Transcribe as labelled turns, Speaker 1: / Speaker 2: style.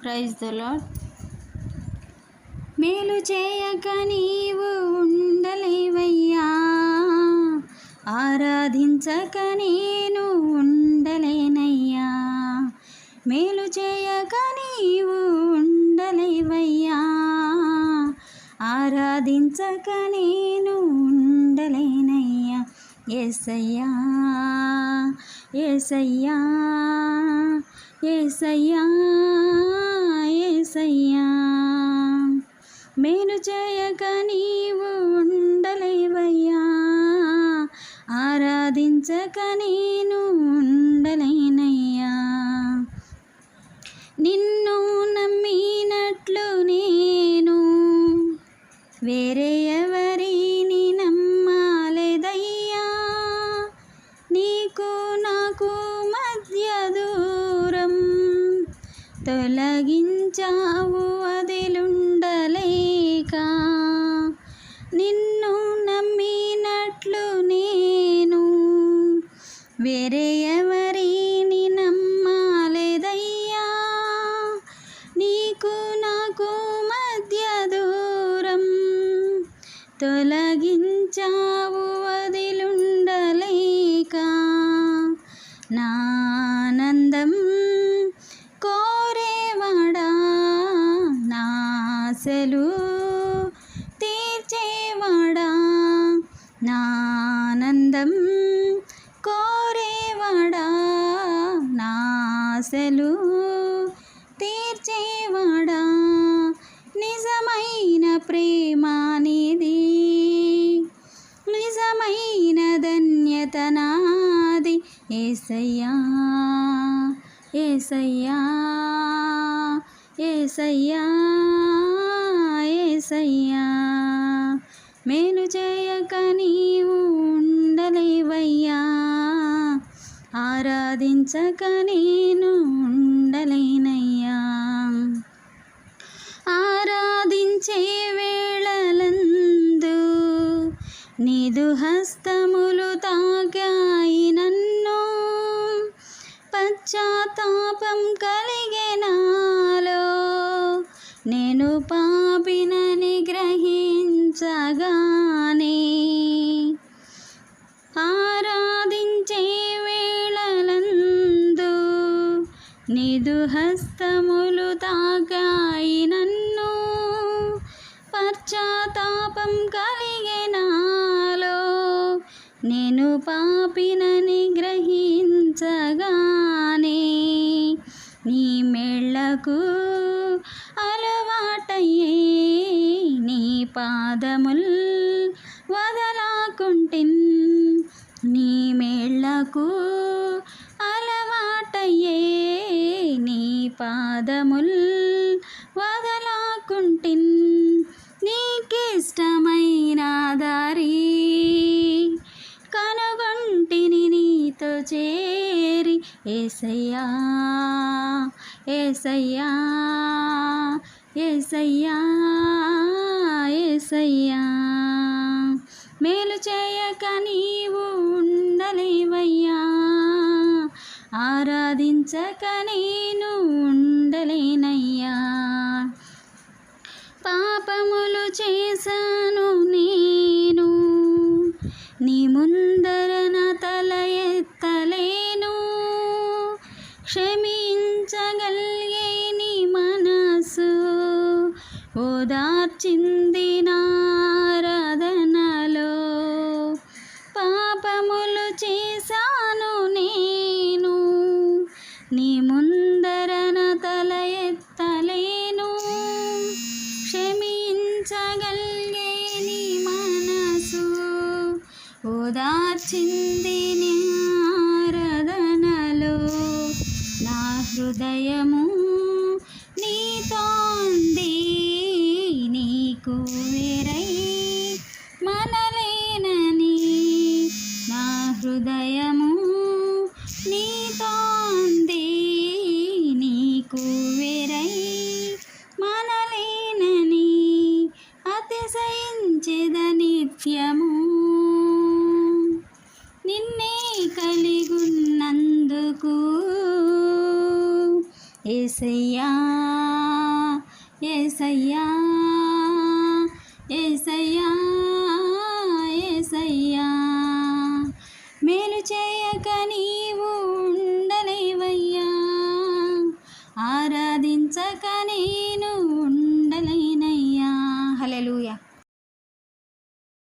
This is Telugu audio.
Speaker 1: Praise the lord. మేలు చేయక నీవు ఉండలేవయ్యా, ఆరాధించక నేను ఉండలేనయ్యా. మేలు చేయక నీవు ఉండలేవయ్యా, ఆరాధించక నేను ఉండలేనయ్యా. యేసయ్యా యేసయ్యా యేసయ్యా యేసయ్యా, మేలు చేయక నీవు ఉండలేవయ్యా, ఆరాధించక నేను ఉండలేనయ్యా. నిన్ను నమ్మినట్లు నేను వేరే ఎవరిని నమ్మాలేదయ్యా. నీకు నాకు మధ్య దూరం తొలగించావు వదిలుండలేక. నిన్ను నమ్మినట్లు నేను వేరే ఎవరిని నమ్మాలేదయ్యా. నీకు నాకు మధ్య దూరం తొలగించావు వదిలుండలేక. నా ఆనందం కోరేవాడా, నా ఆశలు తీర్చేవాడా, నా ఆనందం కోరేవాడా, నా ఆశలు తీర్చేవాడా. నిజమైన ప్రేమ నీది, నిజమైన ధన్యత నాది. యేసయ్యా యేసయ్యా యేసయ్యా యేసయ్యా, మేలు చేయక నీవు ఉండలేవయ్యా, ఆరాధించక నేను ఉండలేనయ్యా. ఆరాధించే వేళలందు నీదు హస్తములు తాకాయి నన్ను. పశ్చాత్తాపం కలిగే నాలో, నేను పాపినని గ్రహించగానే. ఆరాధించే వేళలందు నీదు హస్తములు తాకాయి నన్ను. పశ్చాత్తాపం కలిగే నాలో, నేను పాపినని గ్రహించగానే. నీ మేళ్లకు అలవాటయ్యే నీ పాదముల్ వదలాకుంటిన్. నీ మేళ్లకు అలవాటయ్యే నీ పాదముల్ వదలాకుంటిన్. నీకిష్టమైన దారి కనుగొంటిని నీతో చేరి. యేసయ్యా యేసయ్యా యేసయ్యా యేసయ్యా, మేలు చేయక నీవు ఉండలేవయ్యా, ఆరాధించక నేను ఉండలేనయ్యా. పాపములు చేశాను నేను, నీ ముందర నా తల ఎత్తలేను. క్షమించగలిగే నీ మనసు ఓదార్చింది నారాధనలో. పాపములు చేశాను నేను, నీ ముందర నా తల ఎత్తలేను. క్షమించగలిగే నీ మనసు ఓదార్చింది నారాధనలో. నా హృదయము నీతోంది, నీకు వేరై మనలేనని. నా హృదయము నీతోంది, నీకు వేరై మనలేనని. అతిశయించెద నిత్యము నిన్నే కలిగున్నందుకు. యేసయ్యా యేసయ్యా యేసయ్యా యేసయ్యా మేలు చేయక నీవు ఉండలేవయ్యా ఆరాధించక